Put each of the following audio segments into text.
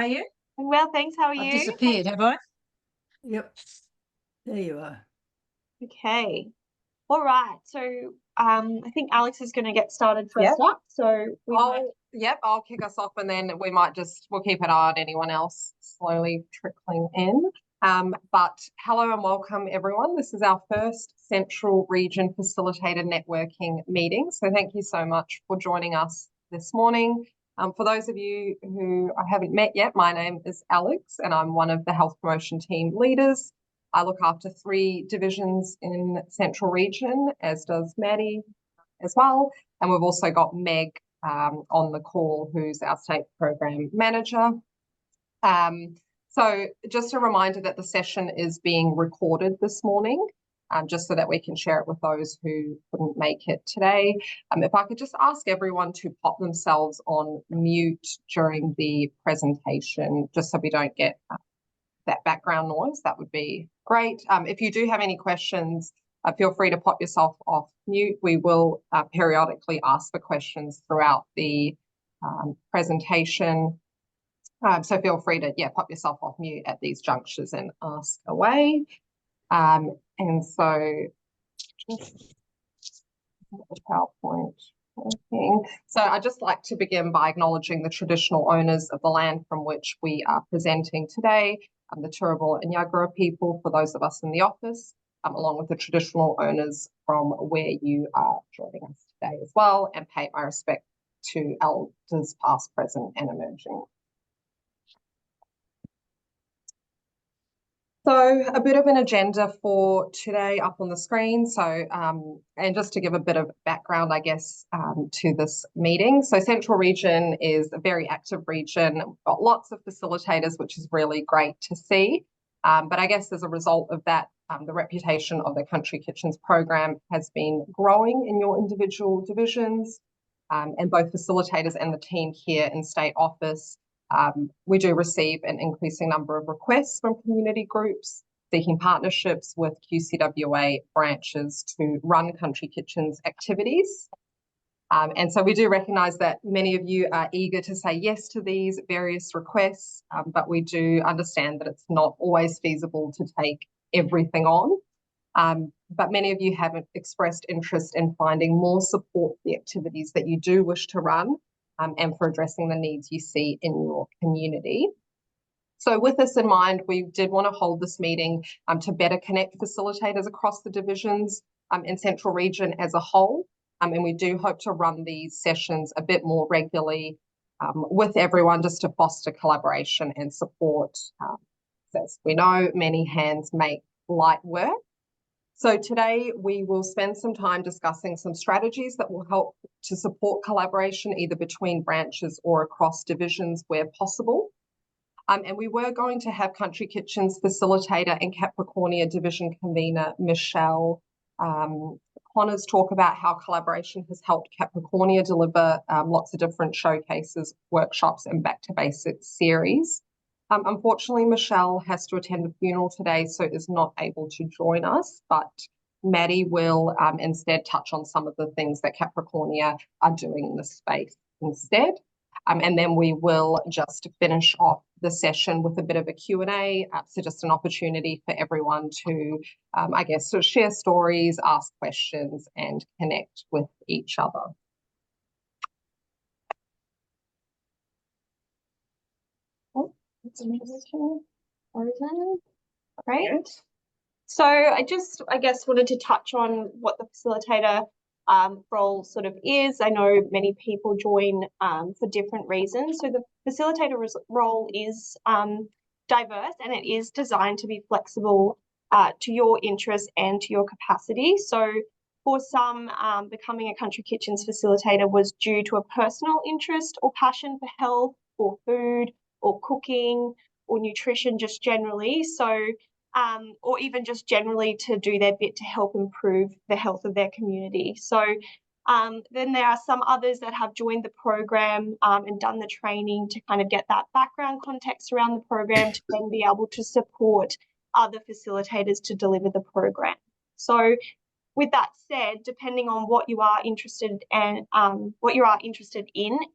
Are you? Well, thanks. How are I've you? disappeared, have I? Yep, there you are. Okay. All right. So I think Alex is going to get started first up. So I'll kick us off, and then we'll keep an eye on anyone else slowly trickling in. But hello and welcome, everyone. This is our first Central Region Facilitator Networking meeting. So thank you so much for joining us this morning. For those of you who I haven't met yet, my name is Aleks, and I'm one of the Health Promotion Team leaders. I look after 3 divisions in Central Region, as does Maddy as well. And we've also got Meg on the call, who's our State Program Manager. So just a reminder that the session is being recorded this morning, just so that we can share it with those who couldn't make it today. If I could just ask everyone to pop themselves on mute during the presentation, just so we don't get that background noise, that would be great. If you do have any questions, feel free to pop yourself off mute. We will periodically ask for questions throughout the presentation. So feel free to pop yourself off mute at these junctures and ask away. And so just the PowerPoint working. So I'd just like to begin by acknowledging the traditional owners of the land from which we are presenting today, the Turrbal and Yagara people, for those of us in the office, along with the traditional owners from where you are joining us today as well, and pay my respect to elders past, present and emerging. So a bit of an agenda for today up on the screen. So, and just to give a bit of background, I guess, to this meeting. So Central Region is a very active region. We've got lots of facilitators, which is really great to see. But I guess as a result of that, the reputation of the Country Kitchens program has been growing in your individual divisions, and both facilitators and the team here in State Office. We do receive an increasing number of requests from community groups seeking partnerships with QCWA branches to run Country Kitchens activities. And so we do recognise that many of you are eager to say yes to these various requests, but we do understand that it's not always feasible to take everything on. But many of you haven't expressed interest in finding more support for the activities that you do wish to run, and for addressing the needs you see in your community. So with this in mind, we did want to hold this meeting to better connect facilitators across the divisions in Central Region as a whole. And we do hope to run these sessions a bit more regularly with everyone, just to foster collaboration and support. As we know, many hands make light work. So today we will spend some time discussing some strategies that will help to support collaboration either between branches or across divisions where possible. And we were going to have Country Kitchens facilitator and Capricornia division convener Michelle Connors talk about how collaboration has helped Capricornia deliver lots of different showcases, workshops and back to basics series. Unfortunately, Michelle has to attend a funeral today, so is not able to join us, but Maddy will instead touch on some of the things that Capricornia are doing in this space instead. And then we will just finish off the session with a bit of a Q&A, so just an opportunity for everyone to, I guess, sort of share stories, ask questions and connect with each other. Great. So I guess wanted to touch on what the facilitator role sort of is. I know many people join for different reasons. So the facilitator role is diverse, and it is designed to be flexible to your interests and to your capacity. So for some, becoming a Country Kitchens facilitator was due to a personal interest or passion for health or food or cooking or nutrition just generally. So or even just generally to do their bit to help improve the health of their community. So then there are some others that have joined the program and done the training to kind of get that background context around the program to then be able to support other facilitators to deliver the program. So with that said, depending on what you are interested in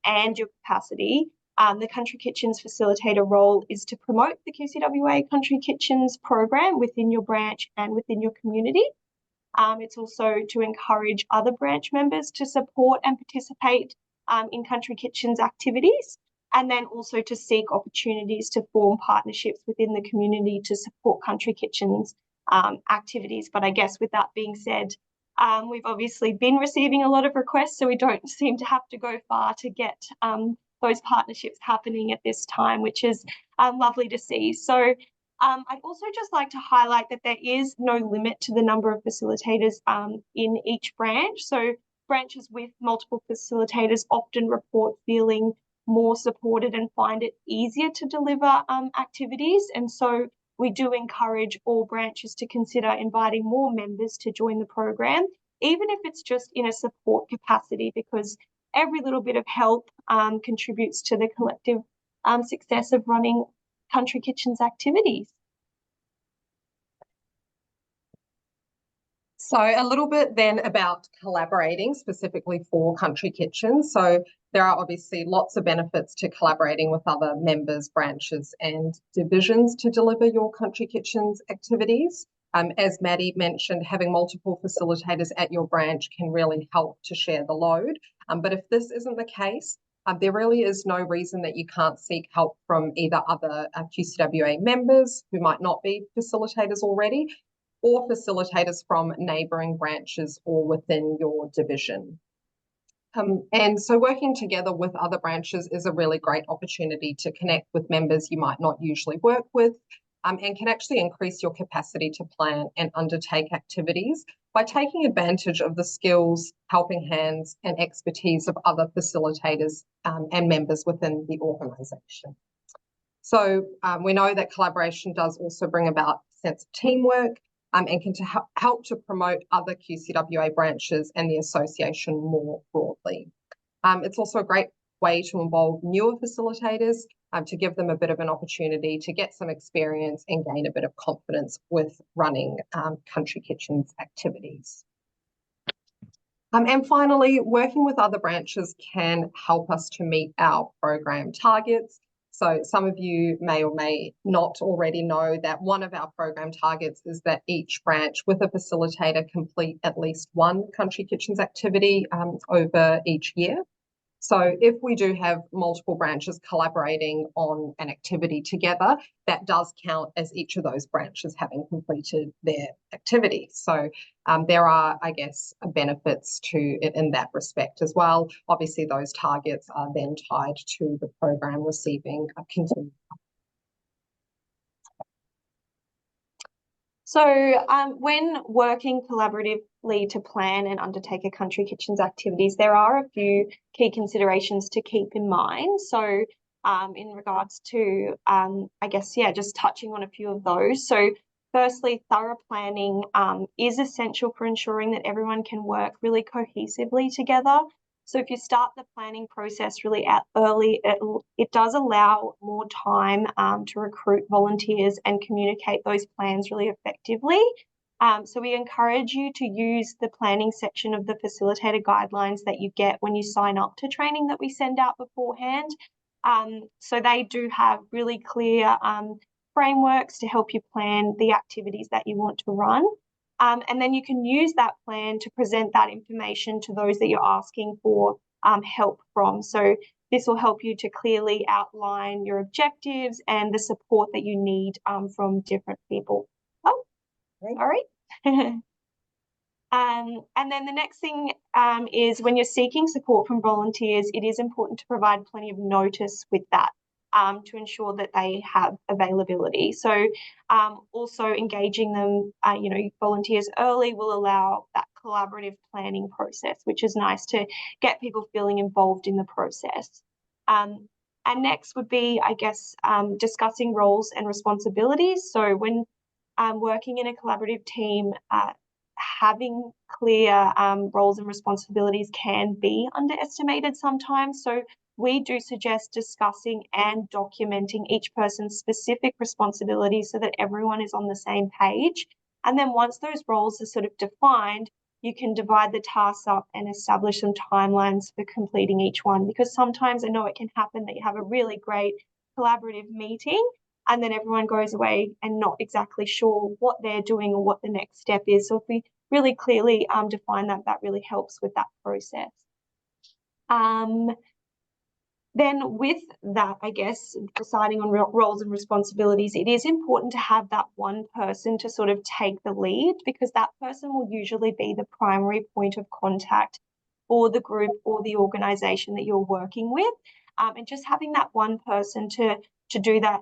and your capacity, The Country Kitchens Facilitator role is to promote the QCWA Country Kitchens program within your branch and within your community. It's also to encourage other branch members to support and participate in Country Kitchens activities, and then also to seek opportunities to form partnerships within the community to support Country Kitchens activities. But I guess with that being said, we've obviously been receiving a lot of requests, so we don't seem to have to go far to get those partnerships happening at this time, which is lovely to see. So I'd also just like to highlight that there is no limit to the number of facilitators in each branch. So branches with multiple facilitators often report feeling more supported and find it easier to deliver activities. And so we do encourage all branches to consider inviting more members to join the program, even if it's just in a support capacity, because every little bit of help contributes to the collective success of running Country Kitchens activities. So a little bit then about collaborating specifically for Country Kitchens. So there are obviously lots of benefits to collaborating with other members, branches and divisions to deliver your Country Kitchens activities. As Maddy mentioned, having multiple facilitators at your branch can really help to share the load. But if this isn't the case, there really is no reason that you can't seek help from either other QCWA members who might not be facilitators already, or facilitators from neighbouring branches or within your division. And so working together with other branches is a really great opportunity to connect with members you might not usually work with, and can actually increase your capacity to plan and undertake activities by taking advantage of the skills, helping hands and expertise of other facilitators and members within the organisation. So we know that collaboration does also bring about a sense of teamwork and can help to promote other QCWA branches and the association more broadly. It's also a great way to involve newer facilitators to give them a bit of an opportunity to get some experience and gain a bit of confidence with running Country Kitchens activities. And finally, working with other branches can help us to meet our program targets. So some of you may or may not already know that one of our program targets is that each branch with a facilitator complete at least one Country Kitchens activity over each year. So if we do have multiple branches collaborating on an activity together, that does count as each of those branches having completed their activity. So there are, I guess, benefits to it in that respect as well. Obviously, those targets are then tied to the program receiving a continued. So when working collaboratively to plan and undertake a Country Kitchens activities, there are a few key considerations to keep in mind. So in regards to, I guess, yeah, just touching on a few of those. So firstly, thorough planning is essential for ensuring that everyone can work really cohesively together. So if you start the planning process really early, it does allow more time to recruit volunteers and communicate those plans really effectively. So we encourage you to use the planning section of the facilitator guidelines that you get when you sign up to training that we send out beforehand. So they do have really clear frameworks to help you plan the activities that you want to run. And then you can use that plan to present that information to those that you're asking for help from. So this will help you to clearly outline your objectives and the support that you need from different people. Oh, sorry. And then the next thing is when you're seeking support from volunteers, it is important to provide plenty of notice with that. To ensure that they have availability. So also engaging them, volunteers early will allow that collaborative planning process, which is nice to get people feeling involved in the process. And next would be, I guess, discussing roles and responsibilities. So when working in a collaborative team, having clear roles and responsibilities can be underestimated sometimes. So we do suggest discussing and documenting each person's specific responsibilities so that everyone is on the same page. And then once those roles are sort of defined, you can divide the tasks up and establish some timelines for completing each one, because sometimes I know it can happen that you have a really great collaborative meeting and then everyone goes away and not exactly sure what they're doing or what the next step is. So if we really clearly define that, that really helps with that process. Then with that, I guess, deciding on roles and responsibilities, it is important to have that one person to sort of take the lead, because that person will usually be the primary point of contact for the group or the organization that you're working with. And just having that one person to do that,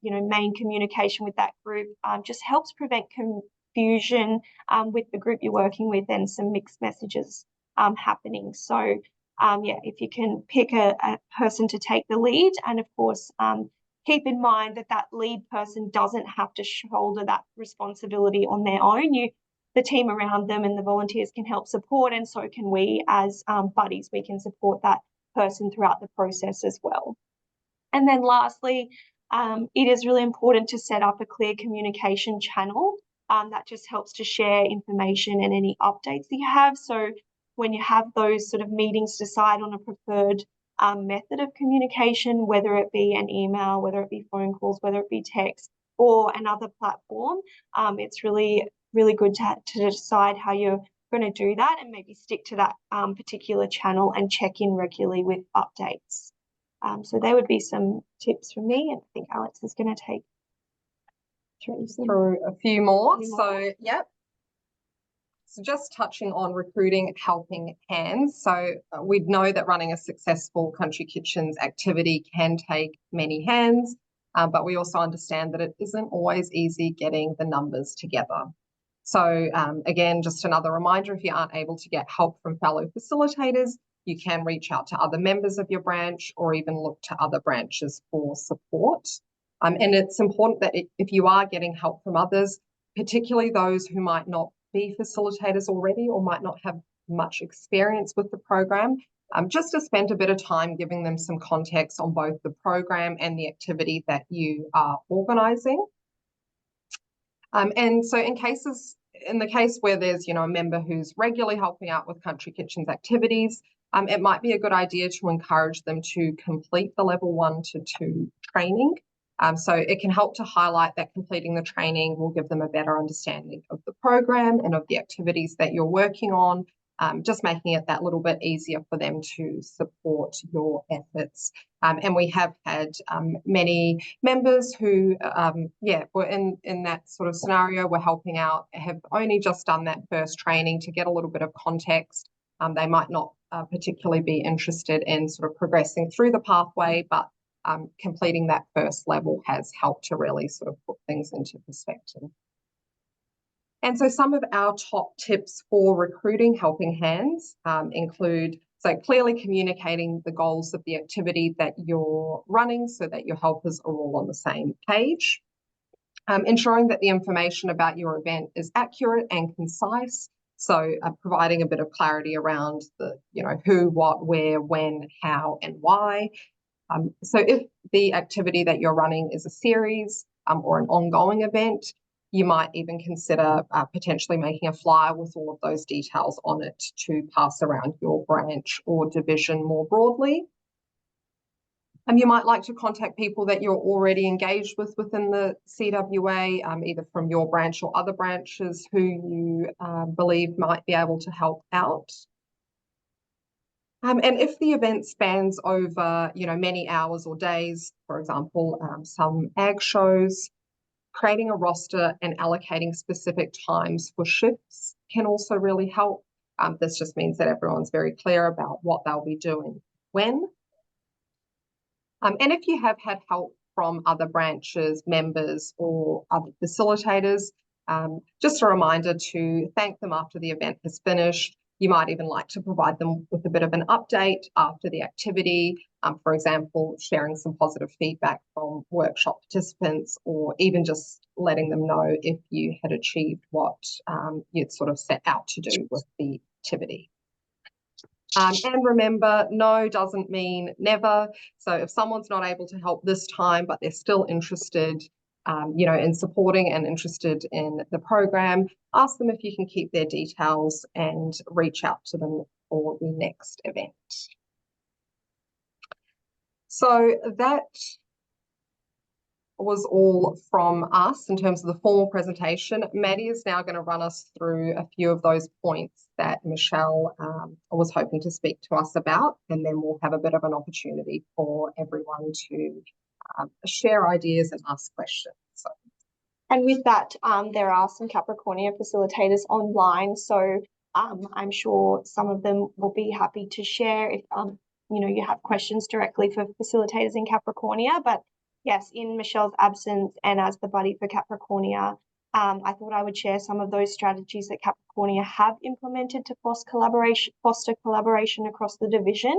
main communication with that group just helps prevent confusion with the group you're working with and some mixed messages happening. So if you can pick a person to take the lead, and of course, keep in mind that that lead person doesn't have to shoulder that responsibility on their own. The team around them and the volunteers can help support, and so can we as buddies. We can support that person throughout the process as well. And then lastly, it is really important to set up a clear communication channel that just helps to share information and any updates that you have. So when you have those sort of meetings, decide on a preferred method of communication, whether it be an email, whether it be phone calls, whether it be text or another platform. It's really, really good to decide how you're going to do that and maybe stick to that particular channel and check in regularly with updates. So there would be some tips from me, and I think Aleks is going to take through a few more. So, yep. So just touching on recruiting helping hands. So we know that running a successful Country Kitchens activity can take many hands, but we also understand that it isn't always easy getting the numbers together. So again, just another reminder, if you aren't able to get help from fellow facilitators, you can reach out to other members of your branch or even look to other branches for support. And it's important that if you are getting help from others, particularly those who might not be facilitators already or might not have much experience with the program, just to spend a bit of time giving them some context on both the program and the activity that you are organising. And so in the case where there's, a member who's regularly helping out with Country Kitchens activities, it might be a good idea to encourage them to complete the level 1 to 2 training. So it can help to highlight that completing the training will give them a better understanding of the program and of the activities that you're working on, just making it that little bit easier for them to support your efforts. And we have had many members who, were in that sort of scenario, were helping out, have only just done that first training to get a little bit of context. They might not particularly be interested in sort of progressing through the pathway, but completing that first level has helped to really sort of put things into perspective. And so some of our top tips for recruiting helping hands include, so clearly communicating the goals of the activity that you're running so that your helpers are all on the same page. Ensuring that the information about your event is accurate and concise. So providing a bit of clarity around the, who, what, where, when, how, and why. So if the activity that you're running is a series or an ongoing event, you might even consider potentially making a flyer with all of those details on it to pass around your branch or division more broadly. And you might like to contact people that you're already engaged with within the CWA, either from your branch or other branches who you believe might be able to help out. And if the event spans over, many hours or days, for example, some ag shows, creating a roster and allocating specific times for shifts can also really help. This just means that everyone's very clear about what they'll be doing when. And if you have had help from other branches, members, or other facilitators, just a reminder to thank them after the event has finished. You might even like to provide them with a bit of an update after the activity, for example, sharing some positive feedback from workshop participants, or even just letting them know if you had achieved what you'd sort of set out to do with the activity. And remember, no doesn't mean never. So if someone's not able to help this time, but they're still interested, you know, in supporting and interested in the program, ask them if you can keep their details and reach out to them for the next event. So that was all from us in terms of the formal presentation. Maddy is now going to run us through a few of those points that Michelle was hoping to speak to us about, and then we'll have a bit of an opportunity for everyone to share ideas and ask questions. So. And with that, there are some Capricornia facilitators online, so I'm sure some of them will be happy to share if you know, you have questions directly for facilitators in Capricornia. But yes, in Michelle's absence and as the buddy for Capricornia, I thought I would share some of those strategies that Capricornia have implemented to foster collaboration across the division.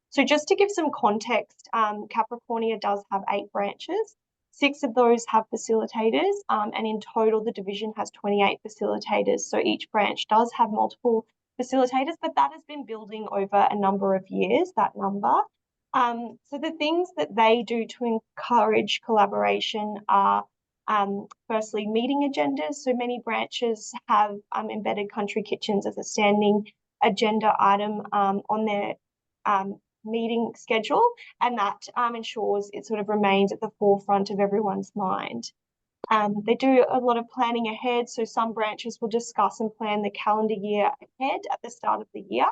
So just to give some context, Capricornia does have 8 branches. 6 of those have facilitators, and in total, the division has 28 facilitators. So each branch does have multiple facilitators, but that has been building over a number of years, that number. So the things that they do to encourage collaboration are, firstly, meeting agendas. So many branches have embedded country kitchens as a standing agenda item on their meeting schedule, and that ensures it sort of remains at the forefront of everyone's mind. They do a lot of planning ahead, so some branches will discuss and plan the calendar year ahead at the start of the year.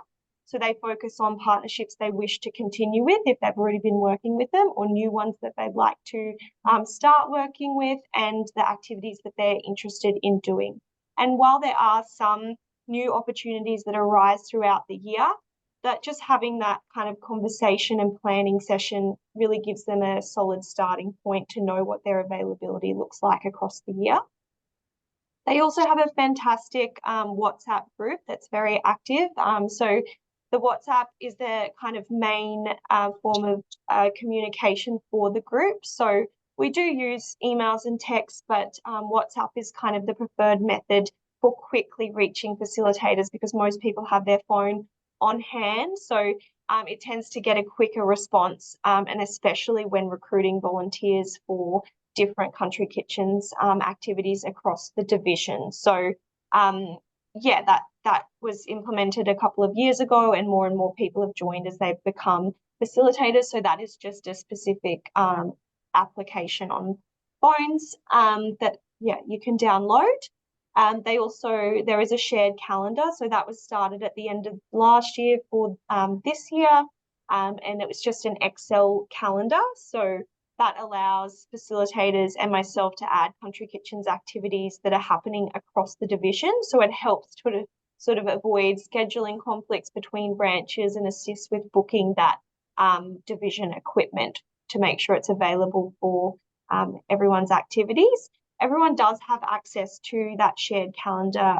So they focus on partnerships they wish to continue with if they've already been working with them, or new ones that they'd like to start working with, and the activities that they're interested in doing. And while there are some new opportunities that arise throughout the year, that just having that kind of conversation and planning session really gives them a solid starting point to know what their availability looks like across the year. They also have a fantastic WhatsApp group that's very active. So the WhatsApp is the kind of main form of communication for the group. So we do use emails and texts, but WhatsApp is kind of the preferred method for quickly reaching facilitators because most people have their phone on hand. So it tends to get a quicker response, and especially when recruiting volunteers for different country kitchens activities across the division. So yeah, that was implemented a couple of years ago, and more people have joined as they've become facilitators. So that is just a specific application on phones that you can download. There is a shared calendar, so that was started at the end of last year for this year, and it was just an Excel calendar. So that allows facilitators and myself to add country kitchens activities that are happening across the division. So it helps to sort of avoid scheduling conflicts between branches and assist with booking that division equipment to make sure it's available for everyone's activities. Everyone does have access to that shared calendar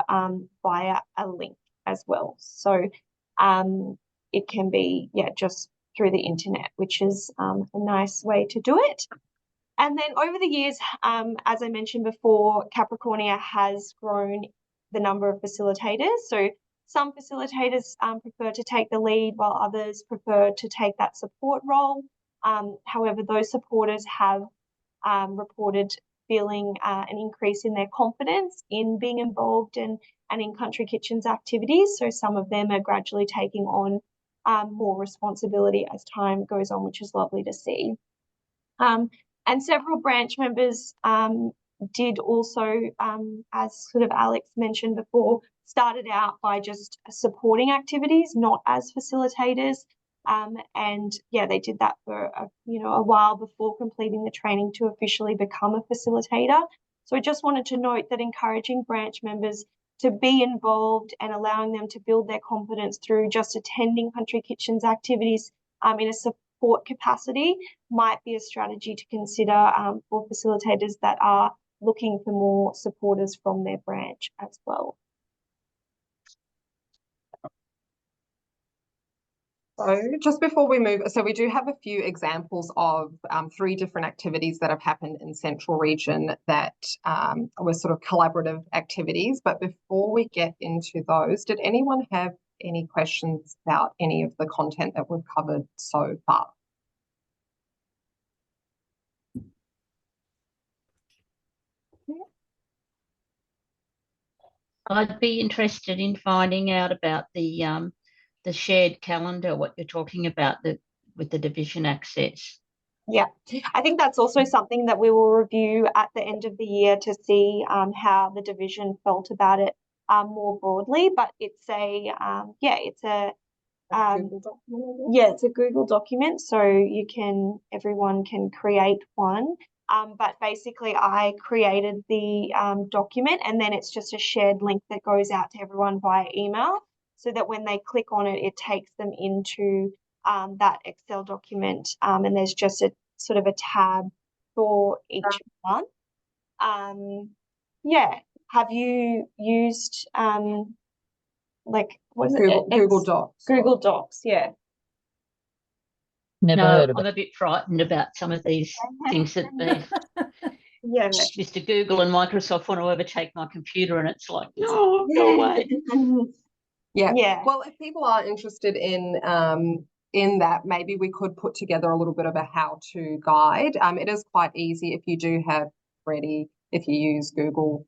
via a link as well. So it can be, just through the internet, which is a nice way to do it. And then over the years, as I mentioned before, Capricornia has grown the number of facilitators. So some facilitators prefer to take the lead while others prefer to take that support role. However, those supporters have reported feeling an increase in their confidence in being involved and in country kitchens activities. So some of them are gradually taking on more responsibility as time goes on, which is lovely to see. And several branch members did also, as sort of Aleks mentioned before, started out by just supporting activities, not as facilitators. And they did that for a while before completing the training to officially become a facilitator. So I just wanted to note that encouraging branch members to be involved and allowing them to build their confidence through just attending country kitchens activities in a support capacity might be a strategy to consider for facilitators that are looking for more supporters from their branch as well. So just before we move, so we do have a few examples of 3 different activities that have happened in Central Region that were sort of collaborative activities. But before we get into those, did anyone have any questions about any of the content that we've covered so far? I'd be interested in finding out about the shared calendar, what you're talking about with the division access. Yeah, I think that's also something that we will review at the end of the year to see how the division felt about it more broadly. But it's a Google document, I guess? yeah, it's a Google document, so everyone can create one. But basically, I created the document, and then it's just a shared link that goes out to everyone via email, so that when they click on it, it takes them into that Excel document, and there's just a sort of a tab for each one. Yeah, have you used like what is Google, it? Google Docs. Google Docs, yeah. Never No, heard of I'm it. a bit frightened about some of these things that Yeah. Mr. Google and Microsoft want to overtake my computer, and it's like, no, go away. Yeah. Yeah. Well, if people are interested in that, maybe we could put together a little bit of a how-to guide. It is quite easy if you do have ready, if you use Google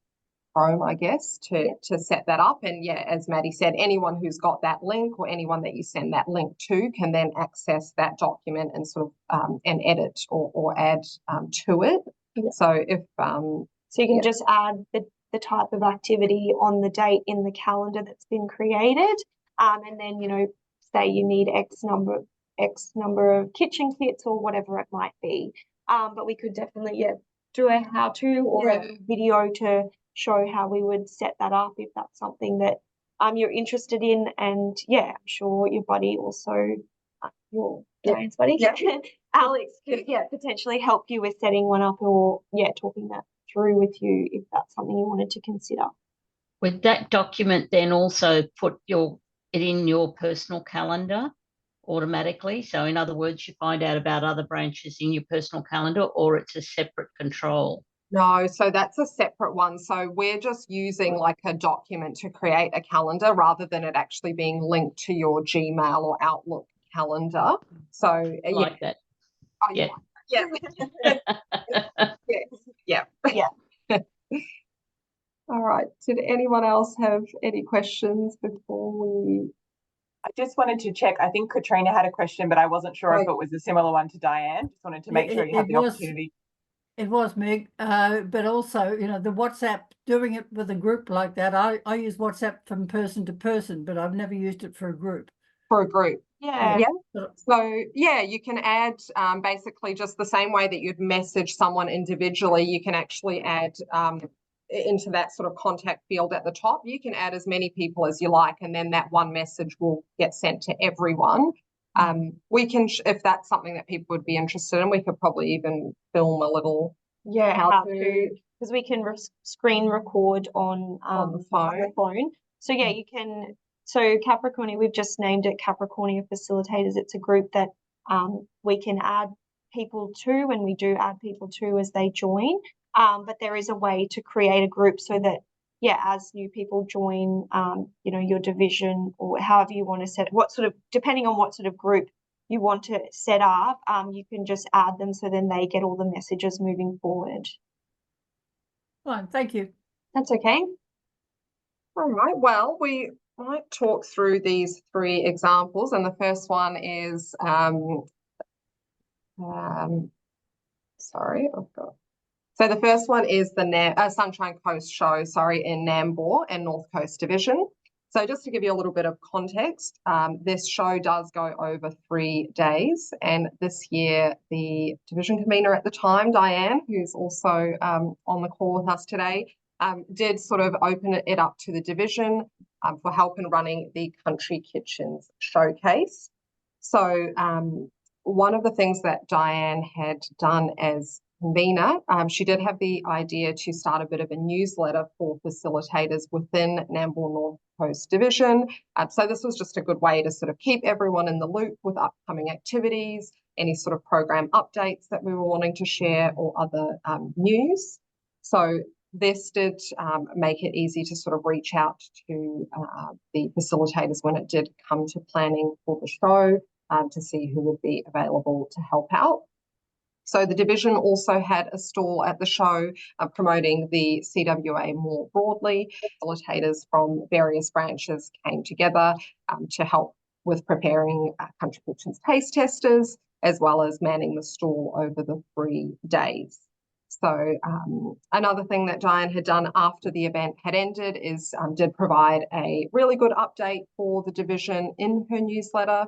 Chrome, I guess, to set that up. And yeah, as Maddy said, anyone who's got that link or anyone that you send that link to can then access that document and sort of and edit or add to it. Yeah. So if So you can just add the type of activity on the date in the calendar that's been created, and then say you need X number of kitchen kits or whatever it might be. But we could definitely do a how-to or a video to show how we would set that up if that's something that you're interested in. And yeah, I'm sure your buddy also, Diane's buddy, Alex, could potentially help you with setting one up or talking that through with you if that's something you wanted to consider. Would that document then also put it in your personal calendar automatically? So in other words, you find out about other branches in your personal calendar, or it's a separate control? No, so that's a separate one. So we're just using like a document to create a calendar rather than it actually being linked to your Gmail or Outlook calendar. So Like that. Oh, yeah. Yeah. All right. Did anyone else have any questions before we? I just wanted to check. I think Katrina had a question, but I wasn't sure if it was a similar one to Diane. Just wanted to make sure you had the opportunity. It was, Meg, but also, the WhatsApp, doing it with a group like that, I use WhatsApp from person to person, but I've never used it for a group. For a group. Yeah. So yeah, you can add basically just the same way that you'd message someone individually, you can actually add into that sort of contact field at the top. You can add as many people as you like, and then that one message will get sent to everyone. We can, if that's something that people would be interested in, we could probably even film a little how to, because we can screen record on the phone. So yeah, you can. So Capricornia, we've just named it Capricornia Facilitators. It's a group that we can add people to, and we do add people to as they join. But there is a way to create a group so that as new people join, your division or however you want to set depending on what sort of group you want to set up, you can just add them so then they get all the messages moving forward. Fine, thank you. That's okay. All right. Well, we might talk through these 3 examples, and the first one is sorry, I've got. So the first one is the Sunshine Coast show, in Nambour and North Coast Division. So just to give you a little bit of context, this show does go over 3 days, and this year the division convener at the time, Diane, who's also on the call with us today, did sort of open it up to the division for help in running the Country Kitchens showcase. So one of the things that Diane had done as convener, she did have the idea to start a bit of a newsletter for facilitators within Nambour North Coast Division. So this was just a good way to sort of keep everyone in the loop with upcoming activities, any sort of program updates that we were wanting to share or other news. So this did make it easy to sort of reach out to the facilitators when it did come to planning for the show to see who would be available to help out. So the division also had a stall at the show promoting the CWA more broadly. Facilitators from various branches came together to help with preparing Country Kitchen's taste testers, as well as manning the stall over the 3 days. So another thing that Diane had done after the event had ended is did provide a really good update for the division in her newsletter.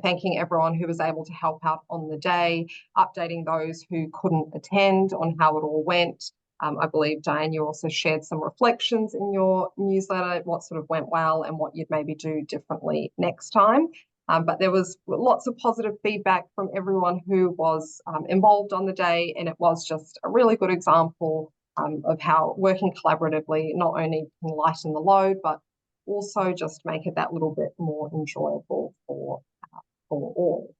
Thanking everyone who was able to help out on the day, updating those who couldn't attend on how it all went. I believe, Diane, you also shared some reflections in your newsletter, what sort of went well and what you'd maybe do differently next time. But there was lots of positive feedback from everyone who was involved on the day, and it was just a really good example of how working collaboratively not only can lighten the load, but also just make it that little bit more enjoyable for all.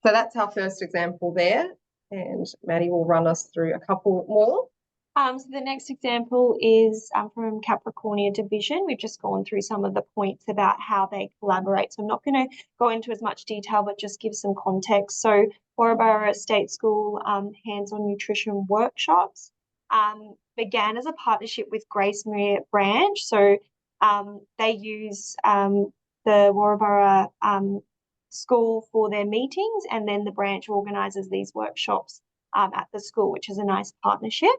So that's our first example there, and Maddy will run us through a couple more. So the next example is from Capricornia Division. We've just gone through some of the points about how they collaborate. So I'm not going to go into as much detail, but just give some context. So Warrabara State School hands-on nutrition workshops began as a partnership with Grace Maria Branch. So they use the Warrabara school for their meetings, and then the branch organises these workshops at the school, which is a nice partnership.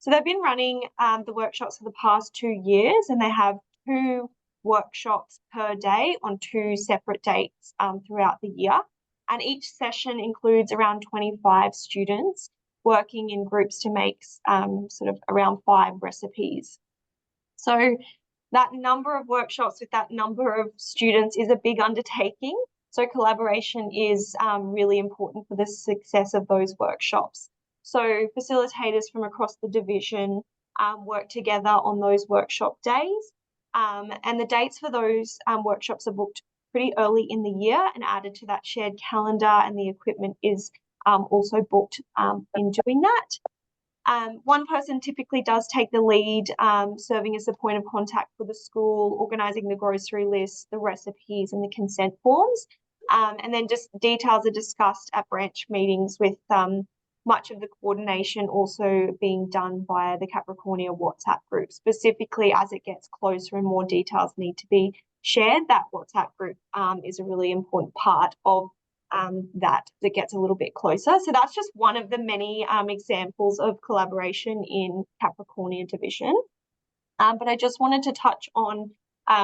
So they've been running the workshops for the past 2 years, and they have 2 workshops per day on 2 separate dates throughout the year. And each session includes around 25 students working in groups to make sort of around 5 recipes. So that number of workshops with that number of students is a big undertaking. So collaboration is really important for the success of those workshops. So facilitators from across the division work together on those workshop days. And the dates for those workshops are booked pretty early in the year and added to that shared calendar, and the equipment is also booked in doing that. One person typically does take the lead, serving as the point of contact for the school, organising the grocery list, the recipes and the consent forms. And then just details are discussed at branch meetings, with much of the coordination also being done via the Capricornia WhatsApp group. Specifically, as it gets closer and more details need to be shared, that WhatsApp group is a really important part of that gets a little bit closer. So that's just one of the many examples of collaboration in Capricornia Division. But I just wanted to touch on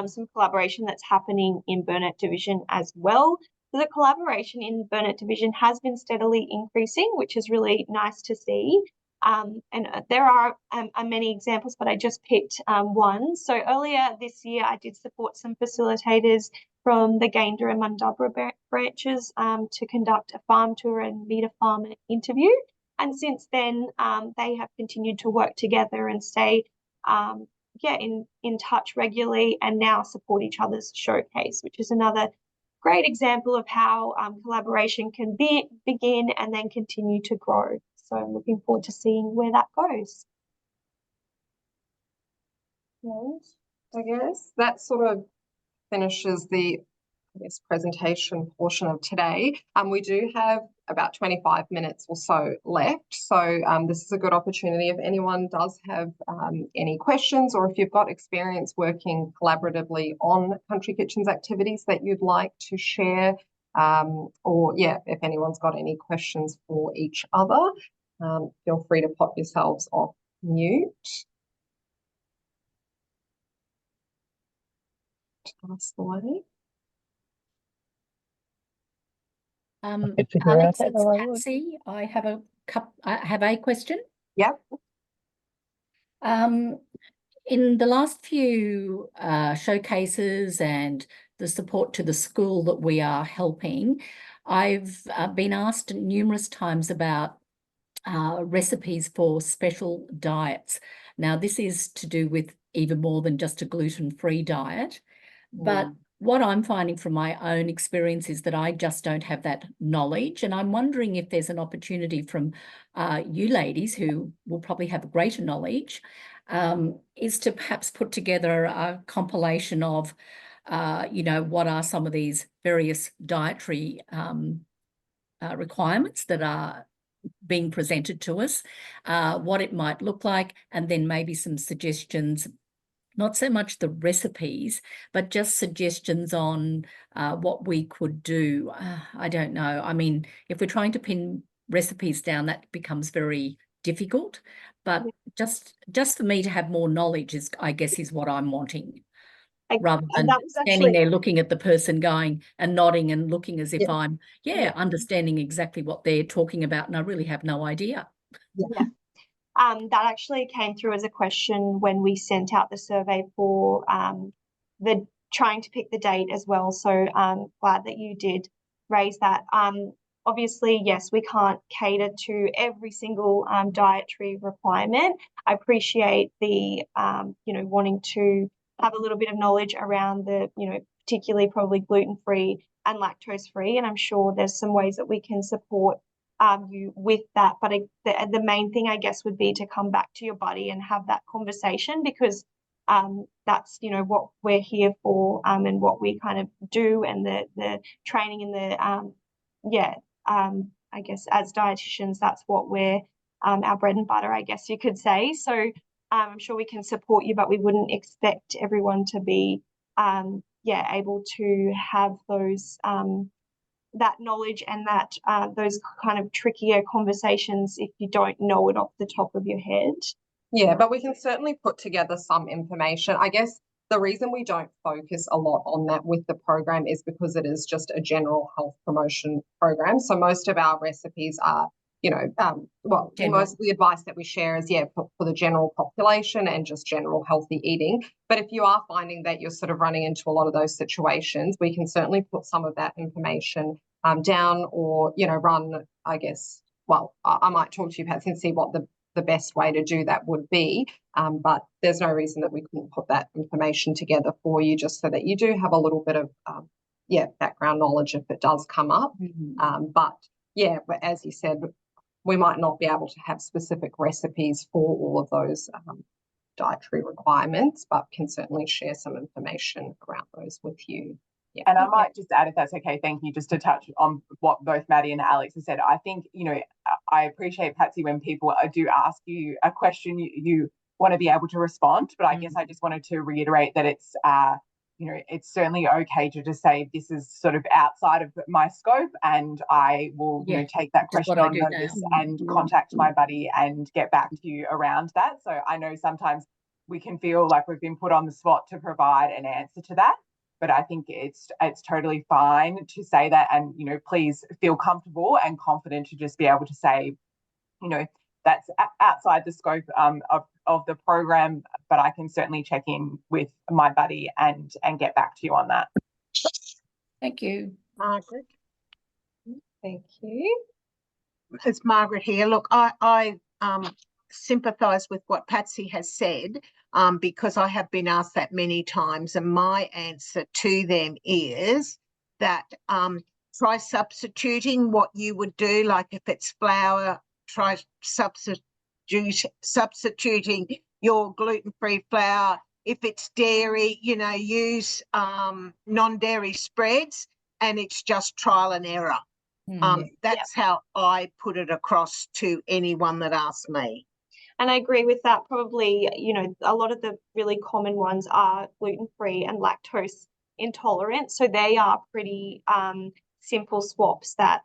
some collaboration that's happening in Burnett Division as well. So the collaboration in Burnett Division has been steadily increasing, which is really nice to see. And there are many examples, but I just picked one. So earlier this year, I did support some facilitators from the Gayndah and Mundubra branches to conduct a farm tour and meet a farmer interview. And since then, they have continued to work together and stay in touch regularly, and now support each other's showcase, which is another great example of how collaboration can begin and then continue to grow. So I'm looking forward to seeing where that goes. And I guess that sort of finishes the presentation portion of today. We do have about 25 minutes or so left. So this is a good opportunity if anyone does have any questions, or if you've got experience working collaboratively on Country Kitchen's activities that you'd like to share, or if anyone's got any questions for each other, feel free to pop yourselves off mute. Pass the way. Aleks, it's Patsy. I have a question. Yep. In the last few showcases and the support to the school that we are helping, I've been asked numerous times about recipes for special diets. Now, this is to do with even more than just a gluten-free diet, but what I'm finding from my own experience is that I just don't have that knowledge. And I'm wondering if there's an opportunity from you ladies, who will probably have greater knowledge, is to perhaps put together a compilation of, what are some of these various dietary requirements that are being presented to us, what it might look like, and then maybe some suggestions, not so much the recipes, but just suggestions on what we could do. I don't know. I mean, if we're trying to pin recipes down, that becomes very difficult. But just for me to have more knowledge is, I guess, is what I'm wanting. Rather than standing there looking at the person going and nodding and looking as if I'm understanding exactly what they're talking about, and I really have no idea. Yeah. That actually came through as a question when we sent out the survey for the trying to pick the date as well. So glad that you did raise that. Obviously, yes, we can't cater to every single dietary requirement. I appreciate the wanting to have a little bit of knowledge around the particularly probably gluten-free and lactose-free, and I'm sure there's some ways that we can support you with that. But the main thing, I guess, would be to come back to your buddy and have that conversation, because that's what we're here for, and what we kind of do, and the training and the I guess as dietitians, that's what we're our bread and butter, I guess you could say. So I'm sure we can support you, but we wouldn't expect everyone to be able to have those that knowledge and that those kind of trickier conversations if you don't know it off the top of your head. Yeah, but we can certainly put together some information. I guess the reason we don't focus a lot on that with the program is because it is just a general health promotion program. So most of our recipes are, most of the advice that we share is, for the general population and just general healthy eating. But if you are finding that you're sort of running into a lot of those situations, we can certainly put some of that information down, or, run, I guess, I might talk to you, Patsy, and see what the best way to do that would be. But there's no reason that we couldn't put that information together for you, just so that you do have a little bit of, background knowledge if it does come up. But as you said, we might not be able to have specific recipes for all of those dietary requirements, but can certainly share some information around those with you. Yeah. And I might just add, if that's okay, thank you, just to touch on what both Maddy and Aleks have said. I think, I appreciate, Patsy, when people do ask you a question, you want to be able to respond. But I guess I just wanted to reiterate that it's, it's certainly okay to just say this is sort of outside of my scope, and I will, take that question on notice and contact my buddy and get back to you around that. So I know sometimes we can feel like we've been put on the spot to provide an answer to that. But I think it's totally fine to say that, and please feel comfortable and confident to just be able to say, that's outside the scope of the program, but I can certainly check in with my buddy and get back to you on that. Thank you, Margaret. Thank you. It's Margaret here. Look, I sympathise with what Patsy has said, because I have been asked that many times, and my answer to them is that try substituting what you would do. Like if it's flour, try substituting your gluten-free flour. If it's dairy, use non-dairy spreads, and it's just trial and error. That's how I put it across to anyone that asks me. And I agree with that. Probably, a lot of the really common ones are gluten-free and lactose intolerant. So they are pretty simple swaps that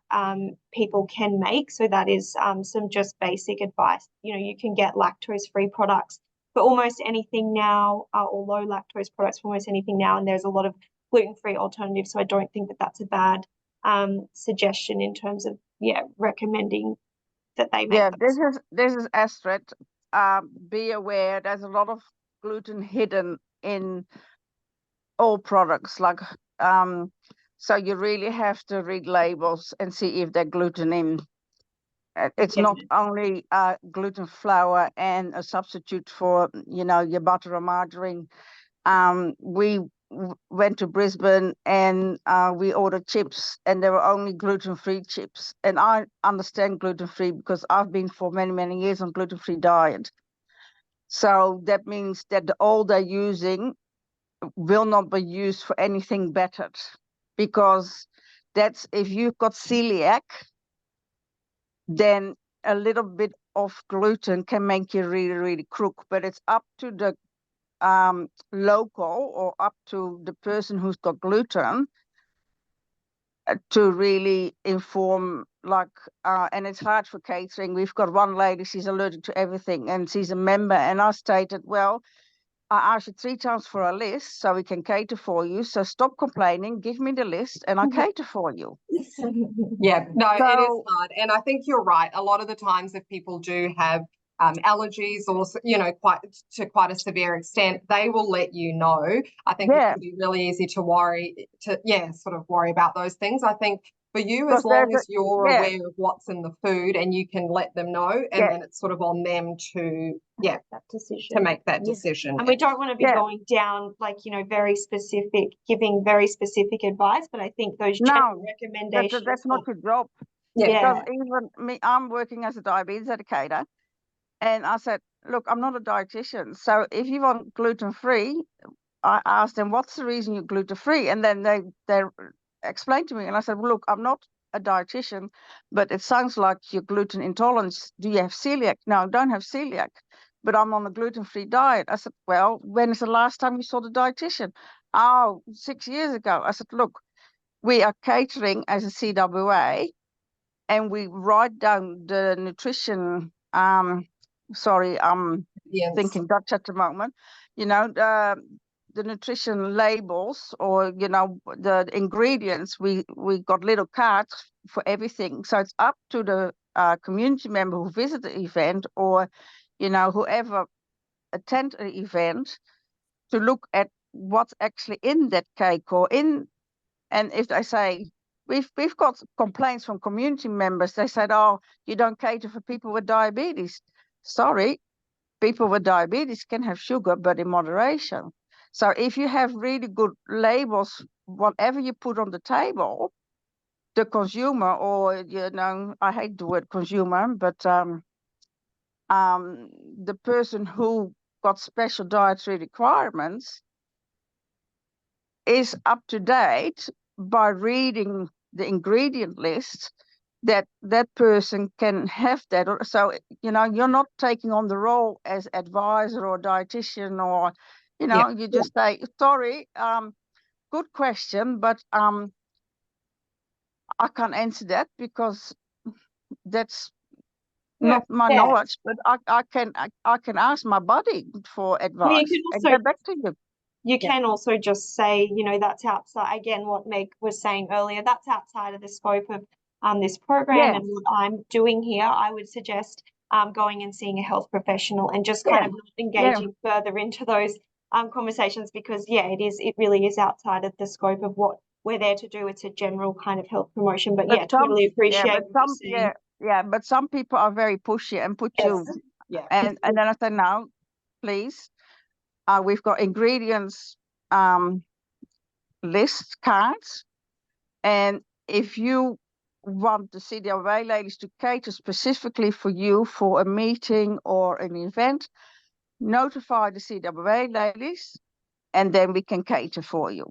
people can make. So that is some just basic advice. You can get lactose-free products for almost anything now, or low lactose products for almost anything now. And there's a lot of gluten-free alternatives. So I don't think that that's a bad suggestion in terms of, recommending that they make. Yeah, this is Astrid. Be aware there's a lot of gluten hidden in all products, like so you really have to read labels and see if they're gluten in. It's not only gluten flour and a substitute for your butter or margarine. We went to Brisbane and we ordered chips, and there were only gluten-free chips. And I understand gluten-free because I've been for many, many years on gluten-free diet. So that means that all they're using will not be used for anything better, because that's, if you've got celiac, then a little bit of gluten can make you really, really crook. But it's up to the local or up to the person who's got gluten to really inform, like, and it's hard for catering. We've got one lady, she's allergic to everything, and she's a member, and I stated, well, I asked you 3 times for a list so we can cater for you. So stop complaining, give me the list and I'll cater for you. Yeah, no, it is So- hard. And I think you're right. A lot of the times if people do have allergies or, you know, quite a severe extent, they will let you know. I think it can be really easy to worry, sort of worry about those things. I think for you, as long as you're aware of what's in the food and you can let them know, and then it's sort of on them to, that decision. to make that decision. And we don't want to be going down, like, you know, very specific, giving very specific advice, but I think those general recommendations. That's not your job. Because even me, I'm working as a diabetes educator, and I said, look, I'm not a dietitian. So if you want gluten-free, I asked them, what's the reason you're gluten-free? And then they explained to me, and I said, well, look, I'm not a dietitian, but it sounds like you're gluten intolerant. Do you have celiac? No, I don't have celiac, but I'm on a gluten-free diet. I said, well, when is the last time you saw the dietitian? Oh, 6 years ago. I said, look, we are catering as a CWA, and we write down the nutrition, sorry, I'm thinking Dutch at the moment, you know, the nutrition labels, or, you know, the ingredients. We got little cards for everything. So it's up to the community member who visit the event, or, you know, whoever attend the event, to look at what's actually in that cake or in. And if they say, we've got complaints from community members, they said, oh, you don't cater for people with diabetes. Sorry, people with diabetes can have sugar, but in moderation. So if you have really good labels, whatever you put on the table, the consumer, or, you know, I hate the word consumer, but the person who got special dietary requirements is up to date by reading the ingredient list, that person can have that. So, you know, you're not taking on the role as advisor or dietitian, or, you know, you just say, sorry, good question, but I can't answer that because that's not my knowledge, but I can ask my body for advice and get back to you. You can also just say, you know, that's outside, again, what Meg was saying earlier, that's outside of the scope of this program and what I'm doing here. I would suggest going and seeing a health professional and just kind of engaging further into those conversations, because it really is outside of the scope of what we're there to do. It's a general kind of health promotion, but totally appreciate what you're saying. But some people are very pushy and put you, and then I said, no, please. We've got ingredients list cards, and if you want the CWA ladies to cater specifically for you for a meeting or an event, notify the CWA ladies, and then we can cater for you.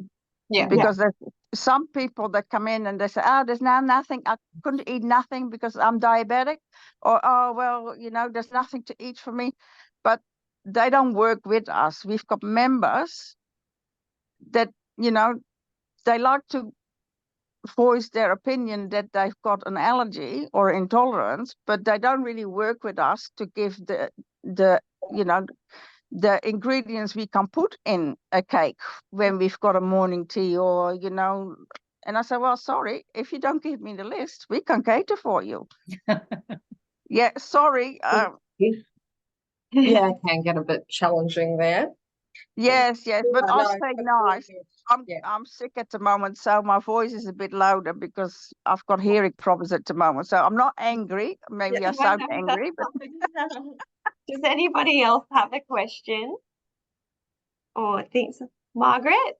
Because there's some people that come in and they say, oh, there's now nothing, I couldn't eat nothing because I'm diabetic, or, oh, well, you know, there's nothing to eat for me. But they don't work with us. We've got members that, you know, they like to voice their opinion that they've got an allergy or intolerance, but they don't really work with us to give the you know, the ingredients we can put in a cake when we've got a morning tea, or, you know. And I said, well, sorry, if you don't give me the list, we can cater for you. Sorry. It can get a bit challenging there. Yes, but I'll stay nice. I'm sick at the moment, so my voice is a bit louder because I've got hearing problems at the moment. So I'm not angry. Maybe I sound angry, but does anybody else have a question or thinks? Margaret?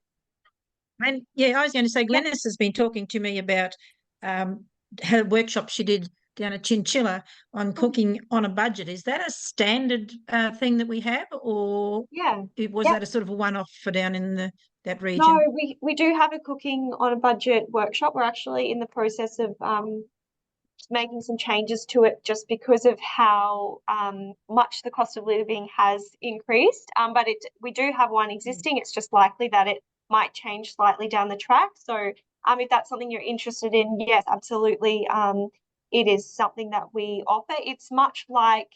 And I was going to say, Glenys has been talking to me about her workshop she did down at Chinchilla on cooking on a budget. Is that a standard thing that we have, or was that a sort of a one-off for down in that region? No, we do have a cooking on a budget workshop. We're actually in the process of making some changes to it just because of how much the cost of living has increased. But we do have one existing. It's just likely that it might change slightly down the track. So if that's something you're interested in, yes, absolutely. It is something that we offer. It's much like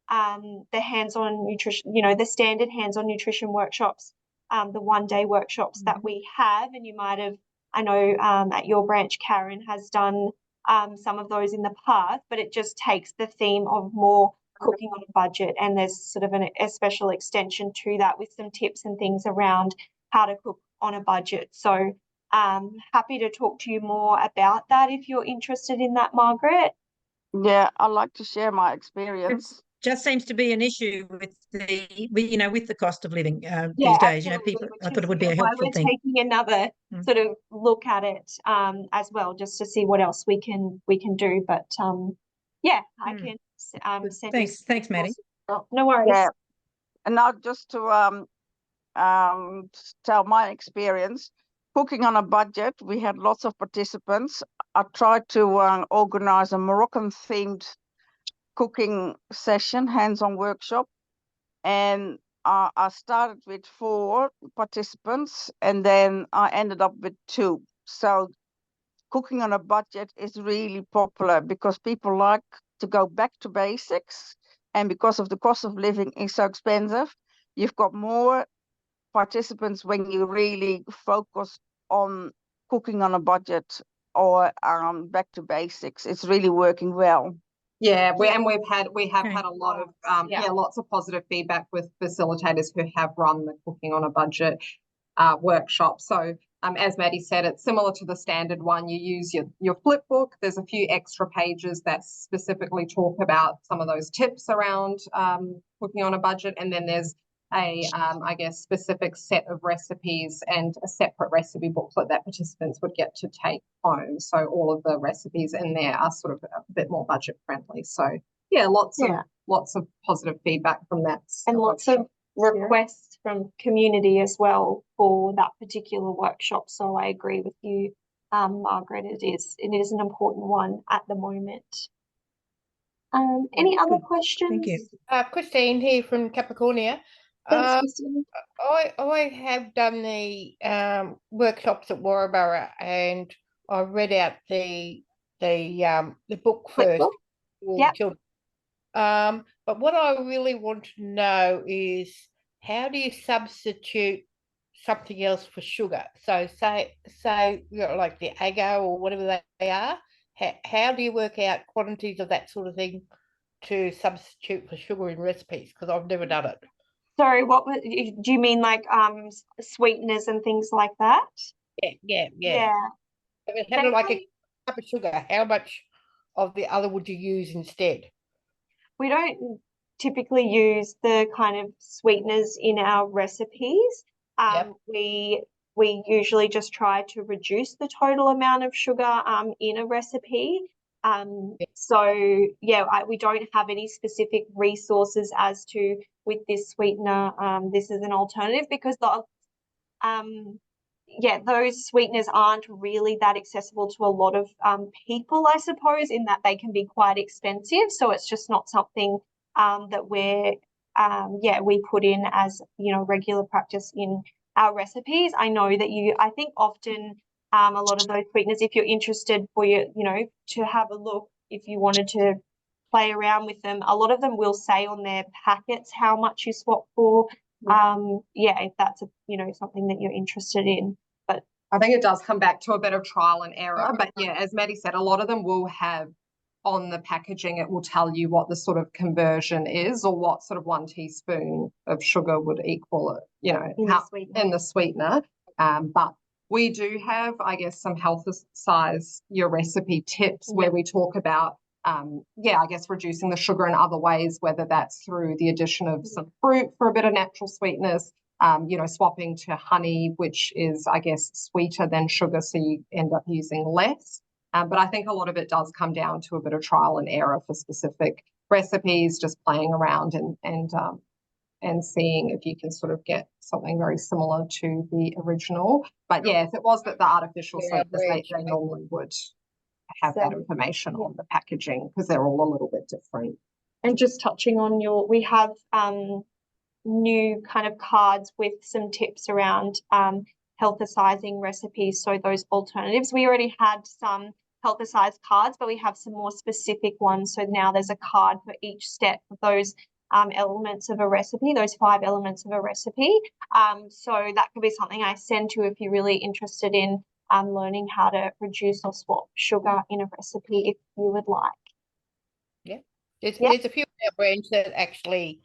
the hands-on nutrition, the standard hands-on nutrition workshops, the one-day workshops that we have. And you might have, I know at your branch, Karen has done some of those in the past, but it just takes the theme of more cooking on a budget, and there's sort of a special extension to that with some tips and things around how to cook on a budget. So happy to talk to you more about that if you're interested in that, Margaret. Yeah, I'd like to share my experience. Just seems to be an issue with the cost of living Yeah, these days. absolutely, People. I which thought it would be is a why helpful we're thing. taking another sort of look at it as well, just to see what else we can do. But yeah, I can send you. Thanks, Maddy. No worries. Yeah, and now just to tell my experience. Cooking on a budget, we had lots of participants. I tried to organize a Moroccan-themed cooking session, hands-on workshop, and I started with 4 participants, and then I ended up with 2. So cooking on a budget is really popular because people like to go back to basics, and because of the cost of living is so expensive, you've got more participants when you really focus on cooking on a budget or back to basics. It's really working well. Yeah, we have had a lot of lots of positive feedback with facilitators who have run the cooking on a budget workshop. So as Maddy said, it's similar to the standard one. You use your flip book. There's a few extra pages that specifically talk about some of those tips around cooking on a budget, and then there's a I guess specific set of recipes and a separate recipe booklet that participants would get to take home. So all of the recipes in there are sort of a bit more budget friendly. So yeah, lots of positive feedback from that, and lots of requests from community as well for that particular workshop. So I agree with you, Margaret. It is an important one at the moment. Any other questions? Thank you. Christine here from Capricornia. Thanks, Christine. I have done the workshops at Warrabara, and I read out the book first. Yep. But what I really want to know is, how do you substitute something else for sugar? So say like the agar or whatever they are. How do you work out quantities of that sort of thing to substitute for sugar in recipes? Because I've never done it. Sorry, do you mean, like sweeteners and things like that? Yeah. If it had like a cup of sugar, how much of the other would you use instead? We don't typically use the kind of sweeteners in our recipes. We usually just try to reduce the total amount of sugar in a recipe. So yeah, we don't have any specific resources as to, with this sweetener, this is an alternative, because those sweeteners aren't really that accessible to a lot of people, I suppose, in that they can be quite expensive. So it's just not something that we put in as regular practice in our recipes. I know that I think often a lot of those sweeteners, if you're interested to have a look, if you wanted to play around with them, a lot of them will say on their packets how much you swap for. If that's something that you're interested in. But I think it does come back to a bit of trial and error. But yeah, as Maddy said, a lot of them will have on the packaging, it will tell you what the sort of conversion is, or what sort of 1 teaspoon of sugar would equal in the sweetener. But we do have, I guess, some health-size your recipe tips where we talk about I guess reducing the sugar in other ways, whether that's through the addition of some fruit for a bit of natural sweetness, swapping to honey, which is, I guess, sweeter than sugar, so you end up using less. But I think a lot of it does come down to a bit of trial and error for specific recipes, just playing around and seeing if you can sort of get something very similar to the original. But yeah, if it was that the artificial sweetness, they normally would. have that So, information on the packaging, because they're all a little bit different. And just touching on we have new kind of cards with some tips around healthicizing recipes. So those alternatives, we already had some healthicized cards, but we have some more specific ones. So now there's a card for each step of those elements of a recipe, those 5 elements of a recipe. So that could be something I send to if you're really interested in learning how to reduce or swap sugar in a recipe if you would like. Yeah. There's a few of our brands that actually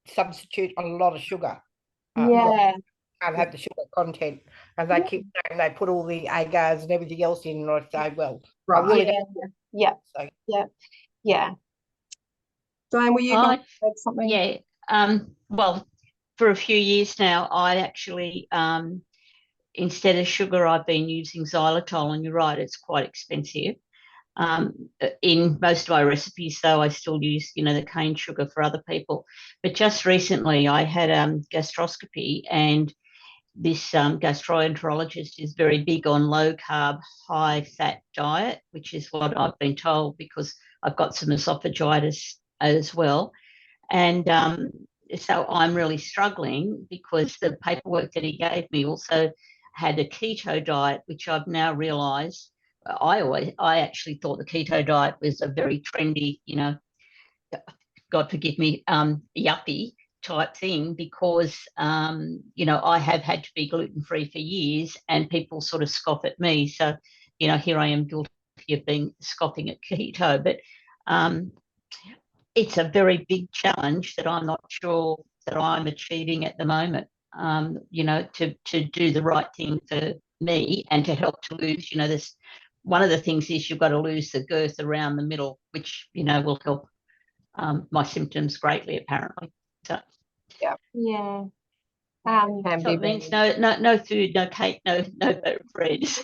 substitute a lot of sugar. Yeah. Can't have the sugar content, and they keep saying they put all the agars and everything else in, and I say, well, I really don't. Yeah. So. Yeah. Diane, were you going to add something? Yeah. Well, for a few years now, I actually instead of sugar, I've been using xylitol, and you're right, it's quite expensive. In most of my recipes, though, I still use, the cane sugar for other people. But just recently, I had gastroscopy, and this gastroenterologist is very big on low carb, high fat diet, which is what I've been told because I've got some esophagitis as well. And so I'm really struggling because the paperwork that he gave me also had a keto diet, which I've now realized. I actually thought the keto diet was a very trendy, God forgive me, yuppie type thing because, I have had to be gluten-free for years and people sort of scoff at me. So, here I am guilty of being scoffing at keto. But it's a very big challenge that I'm not sure that I'm achieving at the moment, to do the right thing for me and to help to lose, this. One of the things is you've got to lose the girth around the middle, which, will help my symptoms greatly, apparently. So, Yeah. so it means no food, no cake, no bread. Yes,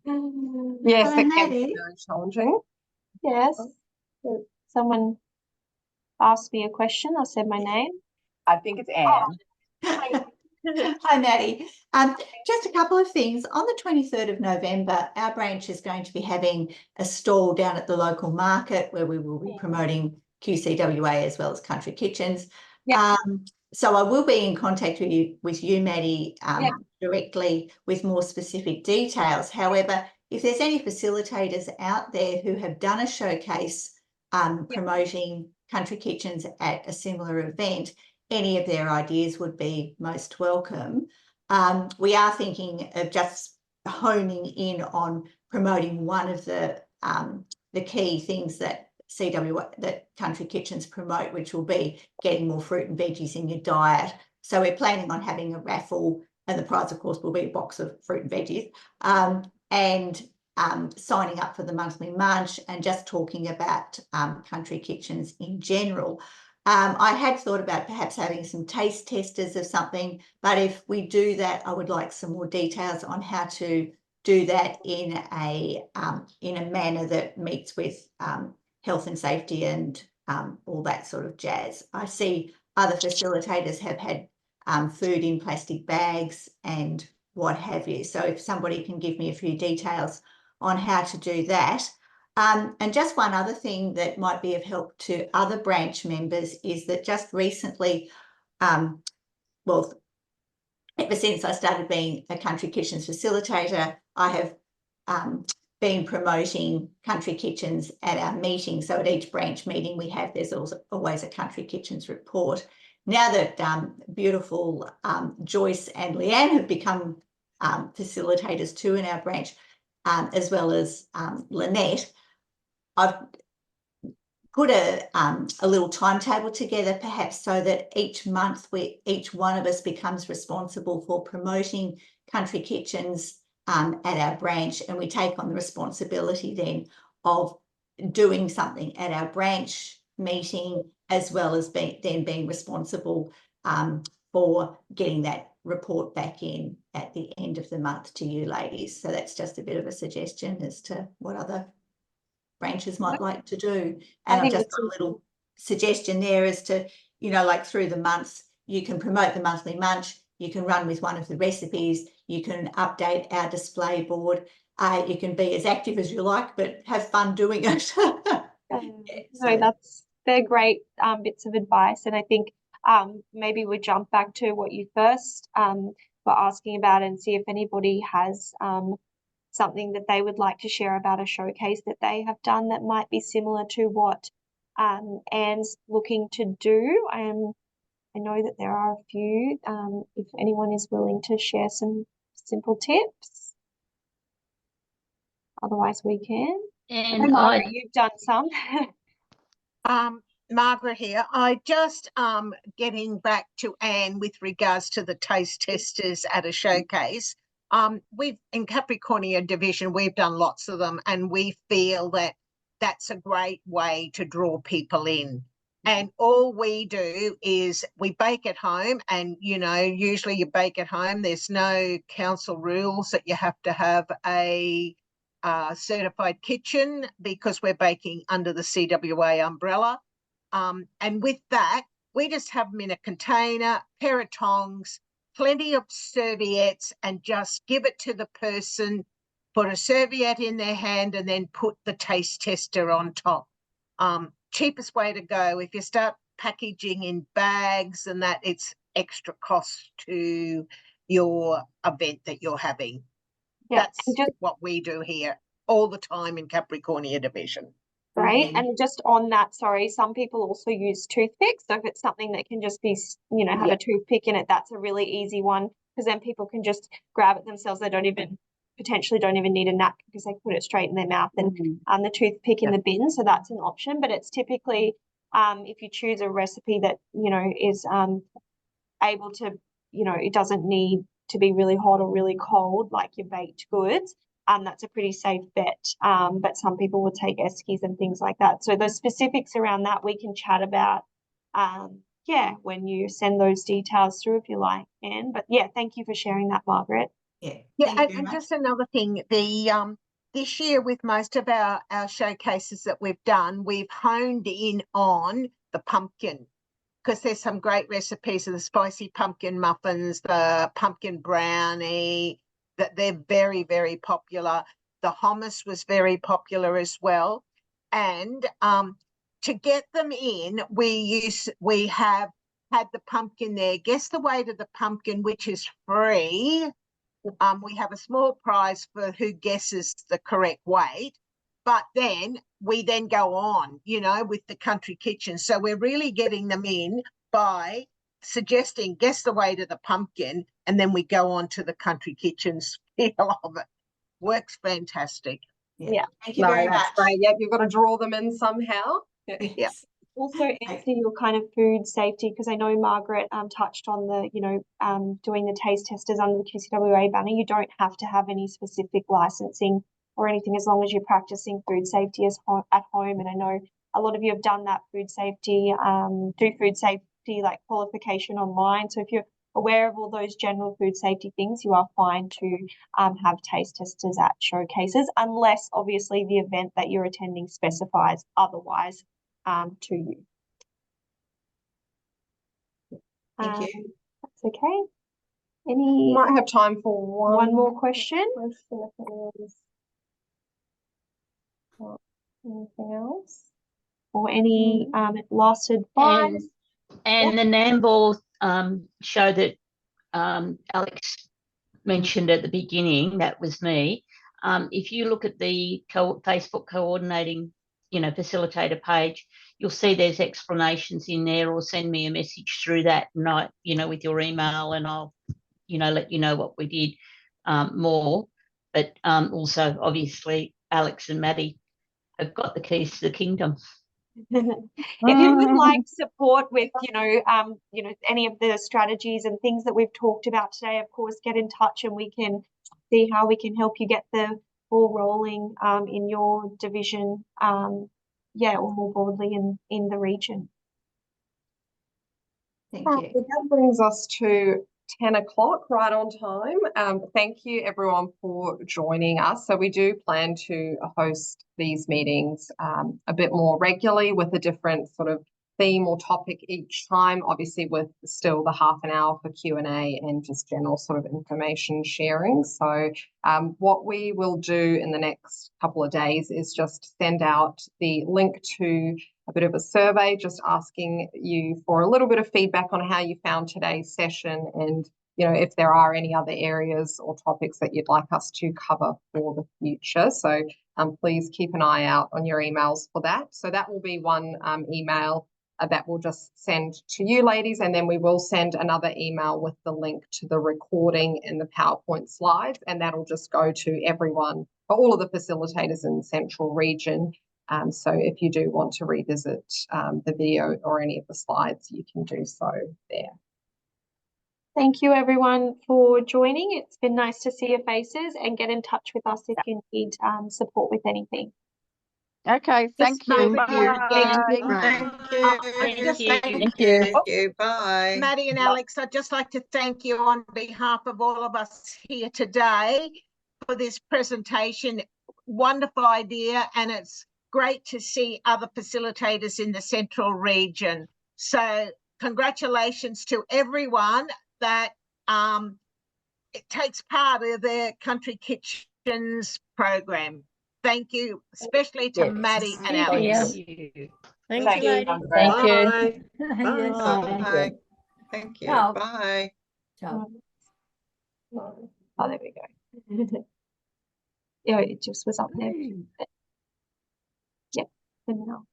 So it can be Maddy, very challenging. Yes. Someone asked me a question. I said my name. I think it's Anne. Hi, Maddy. Just a couple of things. On the 23rd of November, our branch is going to be having a stall down at the local market where we will be promoting QCWA as well as Country Kitchens. Yeah. So I will be in contact with you, Maddy, directly with more specific details. However, if there's any facilitators out there who have done a showcase promoting Country Kitchens at a similar event, any of their ideas would be most welcome. We are thinking of just honing in on promoting one of the key things that that Country Kitchens promote, which will be getting more fruit and veggies in your diet. So we're planning on having a raffle, and the prize, of course, will be a box of fruit and veggies, and signing up for the monthly munch and just talking about Country Kitchens in general. I had thought about perhaps having some taste testers of something, but if we do that, I would like some more details on how to do that in a manner that meets with health and safety and all that sort of jazz. I see other facilitators have had food in plastic bags and what have you. So if somebody can give me a few details on how to do that. And just one other thing that might be of help to other branch members is that just recently, well, ever since I started being a Country Kitchens facilitator, I have been promoting Country Kitchens at our meetings. So at each branch meeting we have, there's always a Country Kitchens report. Now that beautiful Joyce and Leanne have become facilitators too in our branch, as well as Lynette, I've put a little timetable together, perhaps so that each month each one of us becomes responsible for promoting Country Kitchens at our branch, and we take on the responsibility then of doing something at our branch meeting, as well as being responsible for getting that report back in at the end of the month to you ladies. So that's just a bit of a suggestion as to what other branches might like to do. And I've just got a little suggestion there as to, like through the months, you can promote the monthly munch, you can run with one of the recipes, you can update our display board, You can be as active as you like, but have fun doing it. No, they're great bits of advice, and I think maybe we jump back to what you first were asking about and see if anybody has something that they would like to share about a showcase that they have done that might be similar to what Anne's looking to do. I know that there are a few. If anyone is willing to share some simple tips, otherwise we can. And Margaret, you've done some. Margaret here. I just getting back to Anne with regards to the taste testers at a showcase. We've in Capricornia division, we've done lots of them, and we feel that that's a great way to draw people in. And all we do is we bake at home, and you know, usually you bake at home. There's no council rules that you have to have a certified kitchen because we're baking under the CWA umbrella. And with that, we just have them in a container, pair of tongs, plenty of serviettes, and just give it to the person, put a serviette in their hand, and then put the taste tester on top. Cheapest way to go. If you start packaging in bags and that, it's extra cost to your event that you're having. Yeah, that's what we do here all the time in Capricornia division. Right. And just on that, sorry, some people also use toothpicks. So if it's something that can just be, you know, have a toothpick in it, that's a really easy one, because then people can just grab it themselves. They potentially don't even need a napkin because they put it straight in their mouth, and the toothpick in the bin. So that's an option. But it's typically, if you choose a recipe that, you know, is able to, you know, it doesn't need to be really hot or really cold like your baked goods. That's a pretty safe bet, but some people will take eskies and things like that. So the specifics around that we can chat about, when you send those details through if you like, Anne. But yeah, thank you for sharing that, Margaret. And just another thing, this year with most of our showcases that we've done, we've honed in on the pumpkin, because there's some great recipes of the spicy pumpkin muffins, the pumpkin brownie, that they're very, very popular. The hummus was very popular as well. And to get them in, we have had the pumpkin there. Guess the weight of the pumpkin, which is free. We have a small prize for who guesses the correct weight. But then we then go on, you know, with the country kitchen. So we're really getting them in by suggesting guess the weight of the pumpkin, and then we go on to the country kitchen's feel of it. Works fantastic. Yeah. Thank you very much. Great. Yeah, you've got to draw them in somehow. Yeah. Also answer your kind of food safety, because I know Margaret touched on the, you know, doing the taste testers under the QCWA banner. You don't have to have any specific licensing or anything as long as you're practicing food safety at home. And I know a lot of you have done that food safety, like qualification online. So if you're aware of all those general food safety things, you are fine to have taste testers at showcases, unless obviously the event that you're attending specifies otherwise to you. Thank you. That's okay. Any might have time for one more question. Anything else? Or any last advice? And the Nambour show that Aleks mentioned at the beginning, that was me. If you look at the Facebook coordinating, you know, facilitator page, you'll see there's explanations in there, or send me a message through that night, you know, with your email, and I'll, you know, let you know what we did more. But also, obviously, Aleks and Maddy have got the keys to the kingdom. If you would like support with, you know, any of the strategies and things that we've talked about today, of course, get in touch and we can see how we can help you get the ball rolling in your division, or more broadly in the region. Thank you. That brings us to 10 o'clock, right on time. Thank you everyone for joining us. So we do plan to host these meetings a bit more regularly with a different sort of theme or topic each time, obviously with still the half an hour for Q&A and just general sort of information sharing. So what we will do in the next couple of days is just send out the link to a bit of a survey, just asking you for a little bit of feedback on how you found today's session, and if there are any other areas or topics that you'd like us to cover for the future. So please keep an eye out on your emails for that. So that will be one email that we'll just send to you ladies, and then we will send another email with the link to the recording and the PowerPoint slides, and that'll just go to everyone, for all of the facilitators in the Central Region. So if you do want to revisit the video or any of the slides, you can do so there. Thank you everyone for joining. It's been nice to see your faces, and get in touch with us if you need support with anything. Okay, thank you. Thank you. Bye. Maddy and Aleks, I'd just like to thank you on behalf of all of us here today for this presentation. Wonderful idea, and it's great to see other facilitators in the Central Region. So congratulations to everyone that it takes part of the Country Kitchens program. Thank you, especially to Maddy and Aleks. Thank you, ladies. Thank you. Yes. Bye. Thank you. Ciao. Bye. Ciao. Oh, there we go. Yeah, it just was up there. Yep. And now.